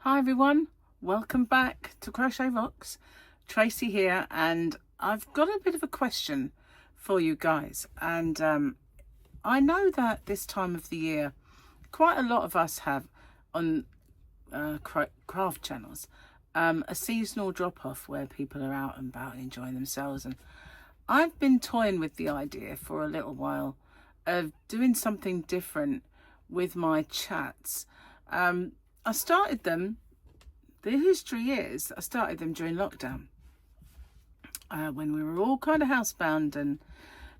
Hi everyone, welcome back to Crochet Rocks. Tracy here, and I've got a bit of a question for you guys. And I know that this time of the year, quite a lot of us have on craft channels a seasonal drop-off where people are out and about and enjoying themselves. And I've been toying with the idea for a little while of doing something different with my chats. I started them, the history is, I started them during lockdown when we were all kind of housebound and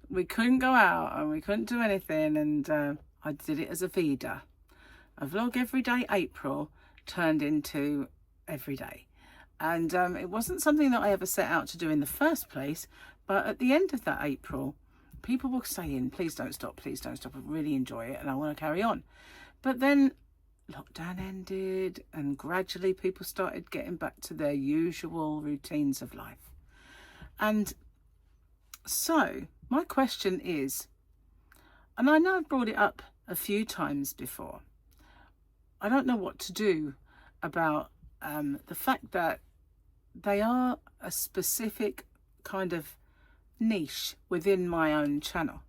we couldn't go out and we couldn't do anything, and I did it as a feeder. A vlog every day April turned into every day. And it wasn't something that I ever set out to do in the first place, but at the end of that April, people were saying, please don't stop, I really enjoy it and I want to carry on. But then lockdown ended and gradually people started getting back to their usual routines of life. And so my question is, and I know I've brought it up a few times before, I don't know what to do about the fact that they are a specific kind of niche within my own channel.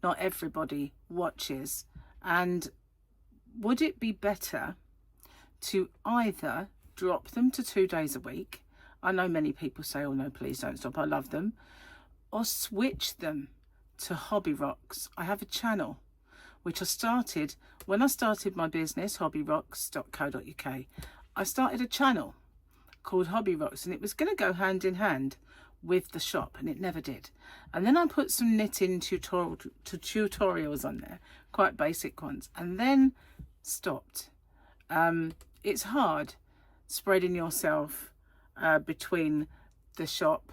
Not everybody watches, and would it be better to either drop them to 2 days a week? I know many people say, oh no, please don't stop, I love them. Or switch them to Hobby Rocks. I have a channel which I started when I started my business, hobbyrocks.co.uk. I started a channel called Hobby Rocks, and it was going to go hand in hand with the shop, and it never did. And then I put some knitting tutorials on there, quite basic ones, and then stopped. It's hard spreading yourself between the shop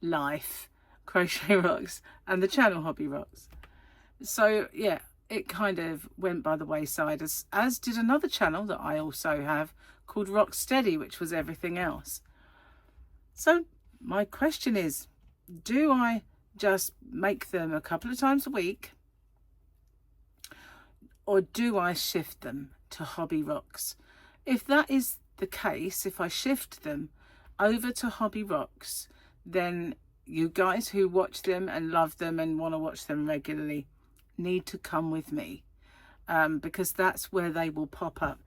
life, Crochet Rocks, and the channel Hobby Rocks. So yeah, it kind of went by the wayside, as did another channel that I also have called Rox Chat, which was everything else. So my question is, do I just make them a couple of times a week, or do I shift them to Hobby Rocks? If that is the case, if I shift them over to Hobby Rocks, then you guys who watch them and love them and want to watch them regularly need to come with me, because that's where they will pop up.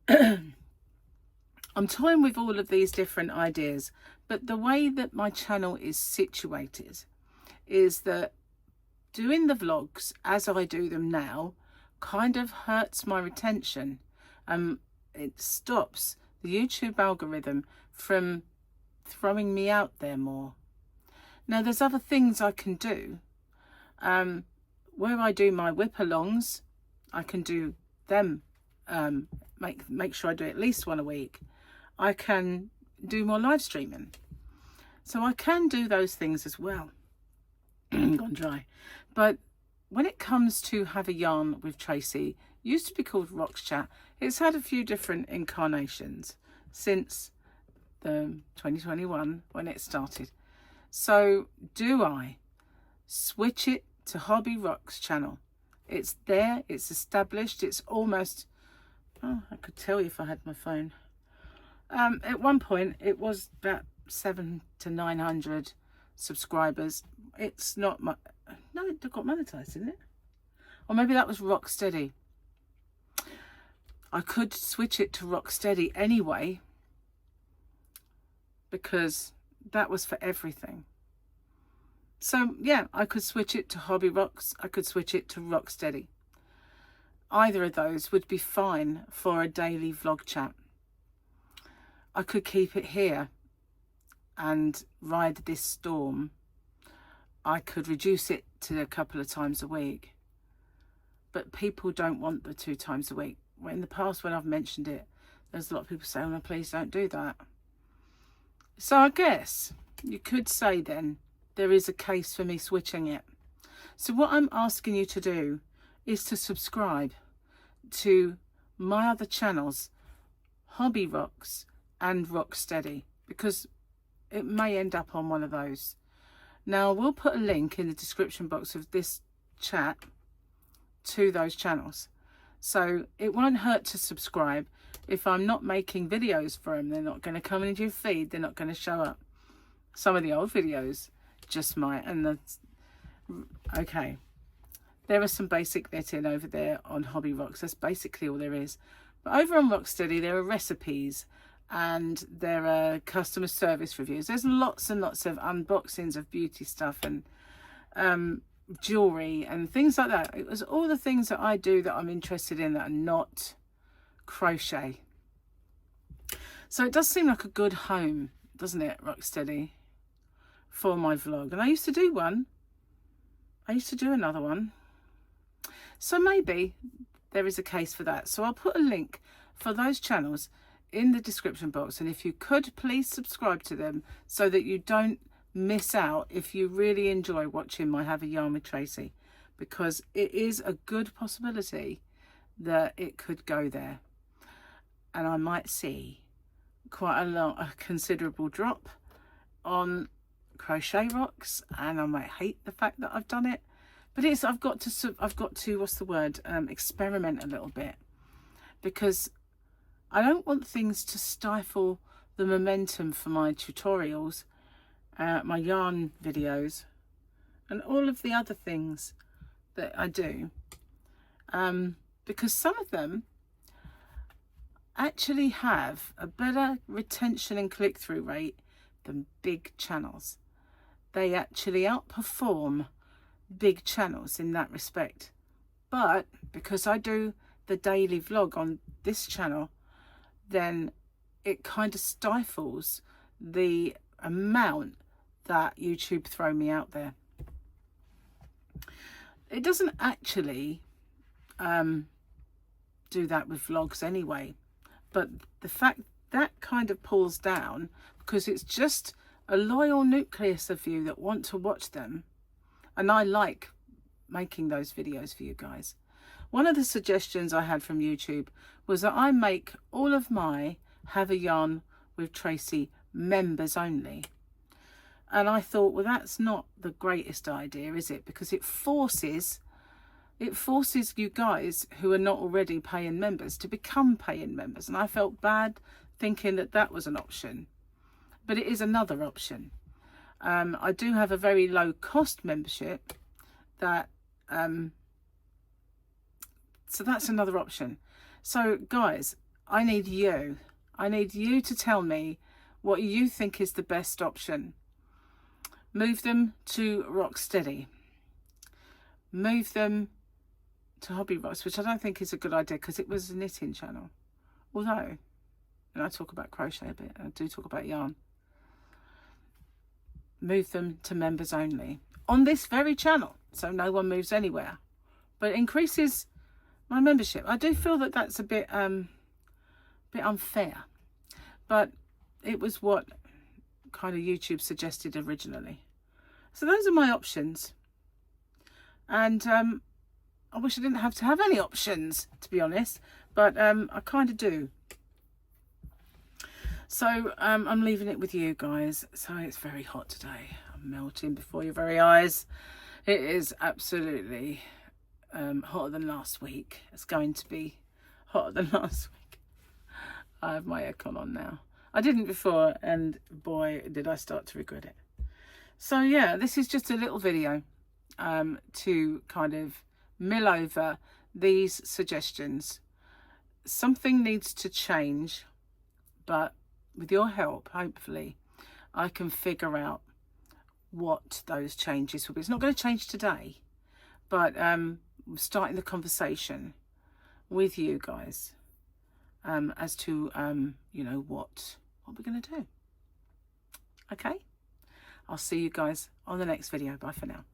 I'm toying with all of these different ideas, but the way that my channel is situated is that doing the vlogs as I do them now kind of hurts my retention. It stops the YouTube algorithm from throwing me out there more. Now there's other things I can do. Where I do my whip-alongs, I can do them, make sure I do at least one a week. I can do more live streaming. So I can do those things as well. Gone dry. But when it comes to Have a Yarn with Tracy, used to be called Rox Chat, it's had a few different incarnations since the 2021 when it started. So do I switch it to Hobby Rocks channel? It's there, it's established, it's almost, oh, I could tell you if I had my phone. At one point it was about 700 to 900 subscribers. It's not no, it got monetized, didn't it? Or maybe that was Rox Chat. I could switch it to Rox Chat anyway, because that was for everything. So yeah, I could switch it to Hobby Rocks, I could switch it to Rox Chat. Either of those would be fine for a daily vlog chat. I could keep it here and ride this storm. I could reduce it to a couple of times a week. But people don't want the 2 times a week. In the past when I've mentioned it, there's a lot of people saying, oh no, please don't do that. So I guess you could say then there is a case for me switching it. So what I'm asking you to do is to subscribe to my other channels, Hobby Rocks and Rox Chat, because it may end up on one of those. Now we'll put a link in the description box of this chat to those channels. So it won't hurt to subscribe. If I'm not making videos for them, they're not going to come into your feed. They're not going to show up. Some of the old videos just might. And that's okay. There is some basic knitting over there on Hobby Rocks. That's basically all there is. But over on Rocksteady, there are recipes and there are customer service reviews. There's lots and lots of unboxings of beauty stuff and jewelry and things like that. It was all the things that I do that I'm interested in that are not crochet. So it does seem like a good home, doesn't it, Rocksteady, for my vlog. And I used to do one. I used to do another one. So maybe there is a case for that. So I'll put a link for those channels in the description box. And if you could, please subscribe to them so that you don't miss out if you really enjoy watching my Have a Yarn with Tracy, because it is a good possibility that it could go there. And I might see quite a considerable drop on Crochet Rocks, and I might hate the fact that I've done it. But I've got to what's the word, experiment a little bit, because I don't want things to stifle the momentum for my tutorials, my yarn videos, and all of the other things that I do, because some of them actually have a better retention and click-through rate than big channels. They actually outperform big channels in that respect. But because I do the daily vlog on this channel, then it kind of stifles the amount that YouTube throw me out there. It doesn't actually do that with vlogs anyway, but the fact that kind of pulls down, because it's just a loyal nucleus of you that want to watch them. And I like making those videos for you guys. One of the suggestions I had from YouTube was that I make all of my Have a Yarn with Tracy members only. And I thought, well, that's not the greatest idea, is it? Because it forces you guys who are not already paying members to become paying members. And I felt bad thinking that that was an option. But it is another option. I do have a very low cost membership that so that's another option. So guys, I need you to tell me what you think is the best option. Move them to Rocksteady, move them to Hobby Rocks, which I don't think is a good idea because it was a knitting channel, although, and I talk about crochet a bit, I do talk about yarn. Move them to members only on this very channel, so no one moves anywhere, but it increases my membership. I do feel that that's a bit unfair, but it was what kind of YouTube suggested originally. So those are my options, and I wish I didn't have to have any options, to be honest, but I kind of do. So I'm leaving it with you guys. So it's very hot today. I'm melting before your very eyes. It is absolutely hotter than last week. It's going to be hotter than last week. I have my aircon on now. I didn't before, and boy, did I start to regret it. So yeah, this is just a little video to kind of mill over these suggestions. Something needs to change, but with your help, hopefully, I can figure out what those changes will be. It's not going to change today, but starting the conversation with you guys as to, you know, what we're going to do. Okay? I'll see you guys on the next video. Bye for now.